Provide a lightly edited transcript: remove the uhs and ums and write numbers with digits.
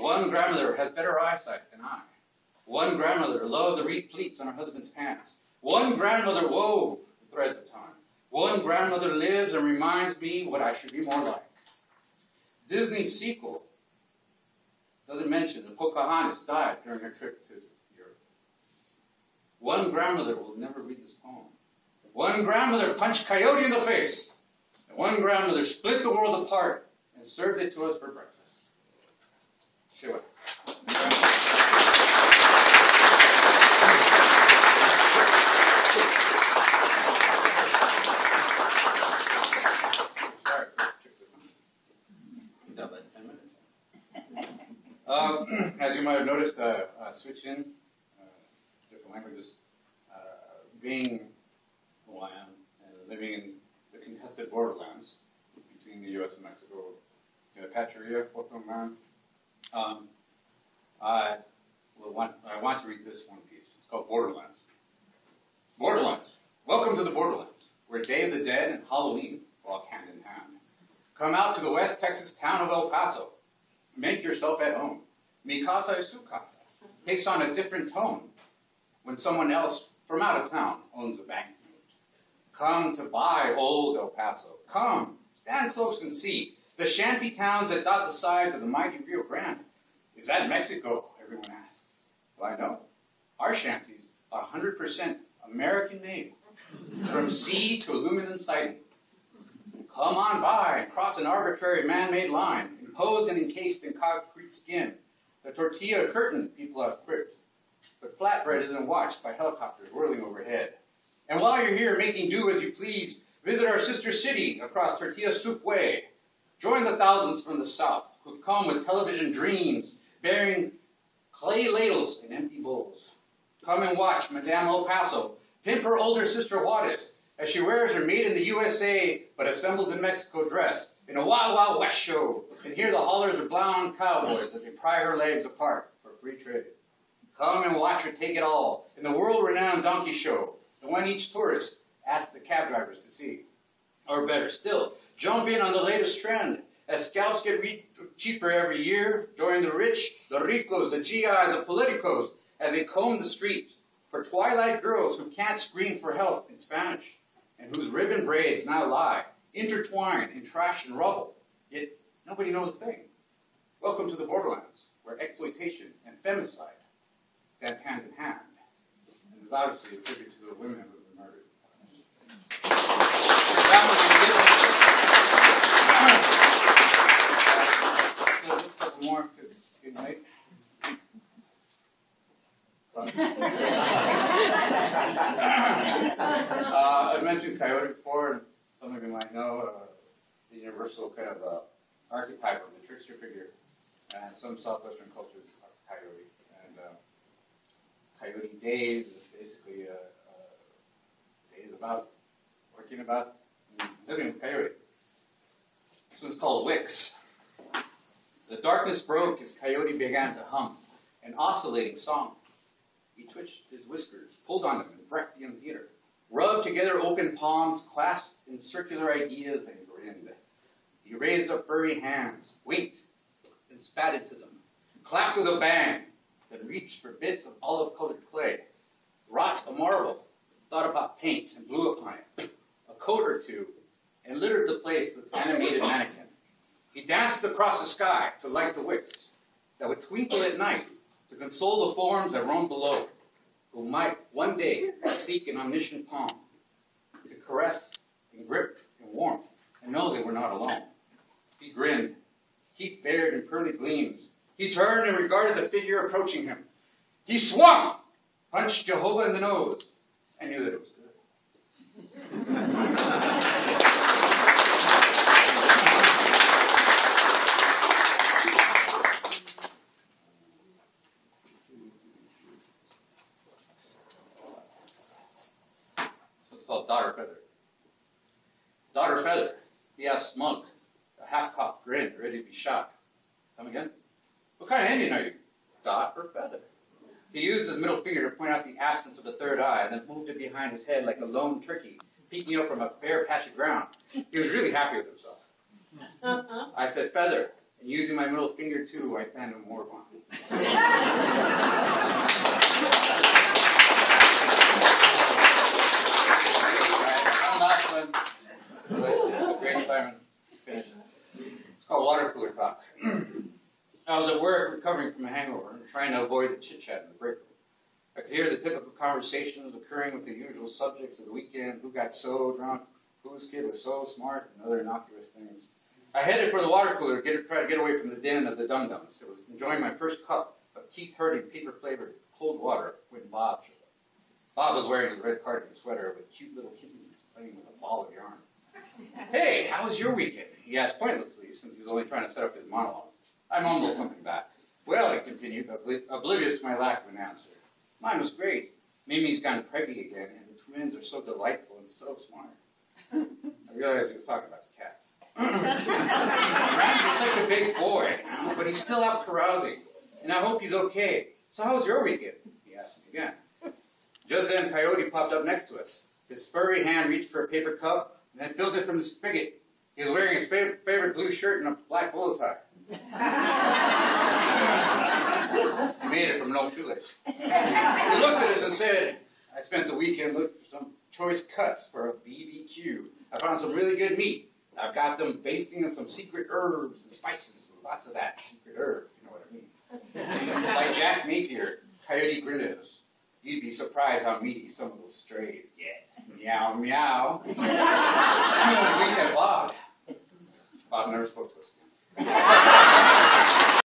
One grandmother has better eyesight than I. One grandmother loved to read pleats on her husband's pants. One grandmother wove the threads of time. One grandmother lives and reminds me what I should be more like. Disney's sequel doesn't mention that Pocahontas died during her trip to Europe. One grandmother will never read this poem. One grandmother punched Coyote in the face. And one grandmother split the world apart and served it to us for breakfast. Shiva. As you might have noticed, switch in different languages. Being Hawaiian and living in the contested borderlands between the U.S. and Mexico, Pacharia, Potoman, I want to read this one piece. It's called Borderlands. Borderlands. Welcome to the Borderlands, where Day of the Dead and Halloween walk hand in hand. Come out to the West Texas town of El Paso. Make yourself at home. Mi casa es su casa takes on a different tone when someone else from out of town owns a banknote. Come to buy old El Paso. Come, stand close and see the shanty towns that dot the sides of the mighty Rio Grande. Is that Mexico? Everyone asks. Well, I know. Our shanties are 100% American-made, from sea to aluminum siding. Come on by and cross an arbitrary man-made line, imposed and encased in concrete skin. The tortilla curtain people have gripped, but flatbread isn't watched by helicopters whirling overhead. And while you're here making do as you please, visit our sister city across Tortilla Soup Way. Join the thousands from the south who've come with television dreams, bearing clay ladles and empty bowls. Come and watch Madame El Paso pimp her older sister Juarez as she wears her made in the USA but assembled in Mexico dress in a Wild Wild West show, and hear the hollers of blonde cowboys as they pry her legs apart for free trade. Come and watch her take it all in the world-renowned donkey show, the one each tourist asks the cab drivers to see. Or better still, jump in on the latest trend as scalps get cheaper every year. Join the rich, the ricos, the GIs, the politicos as they comb the street for twilight girls who can't scream for help in Spanish and whose ribbon braids now lie intertwined in trash and rubble, yet nobody knows a thing. Welcome to the Borderlands, where exploitation and femicide dance hand in hand. And there's obviously a tribute to the women who have been murdered. So just a couple more, because it's getting late. I mentioned coyote before, and some of you might know the universal kind of archetype of the trickster figure. And some southwestern cultures are coyote. And coyote days is basically days about working about living with coyote. This one's called Wicks. The darkness broke as Coyote began to hum an oscillating song. He twitched his whiskers, pulled on them in Brechtian theater, rubbed together open palms, clasped in circular ideas, and grinned. He raised up furry hands, winked, then spatted to them, clapped with a bang, then reached for bits of olive-colored clay, wrought a marble, thought about paint and blew upon it, a coat or two, and littered the place with animated mannequin. He danced across the sky to light the wicks that would twinkle at night to console the forms that roamed below, who might one day seek an omniscient palm to caress and grip in warmth and know they were not alone. He grinned, teeth bared in pearly gleams. He turned and regarded the figure approaching him. He swung, punched Jehovah in the nose, and knew that it was good. Daughter Feather. Daughter Feather, he asked Monk, a half-cocked grin, ready to be shot. Come again? What kind of Indian are you? Dot or Feather? He used his middle finger to point out the absence of a third eye, and then moved it behind his head like a lone turkey, peeking up from a bare patch of ground. He was really happy with himself. I said, Feather, And using my middle finger too, I found him more bonds. One last one. But great Simon. Finish. It's called water cooler talk. I was at work recovering from a hangover and trying to avoid the chit-chat in the break room. I could hear the typical conversations occurring with the usual subjects of the weekend: who got so drunk, whose kid was so smart, and other innocuous things. I headed for the water cooler to try to get away from the den of the dum-dums. I was enjoying my first cup of teeth-hurting, paper-flavored cold water when Bob showed up. Bob was wearing his red cardigan sweater with cute little kittens playing with a ball of yarn. "Hey, how was your weekend?" he asked pointlessly, since he was only trying to set up his monologue. I mumbled something back. "Well," he continued, oblivious to my lack of an answer, "mine was great. Mimi's gone preggy again, and the twins are so delightful and so smart." I realized he was talking about his cats. "Rand is such a big boy, but he's still out carousing, and I hope he's okay. So how was your weekend?" he asked me again. Just then, Coyote popped up next to us. His furry hand reached for a paper cup and then filled it from the spigot. He was wearing his favorite blue shirt and a black bolo tie. He made it from no shoelace. He looked at us and said, "I spent the weekend looking for some choice cuts for a BBQ. I found some really good meat. I've got them basting in some secret herbs and spices. Lots of that secret herb, you know what I mean." Like Jack Napier, Coyote grinned at us. "You'd be surprised how meaty some of those strays get. Meow, meow." We had Bob. Bob never spoke to us again.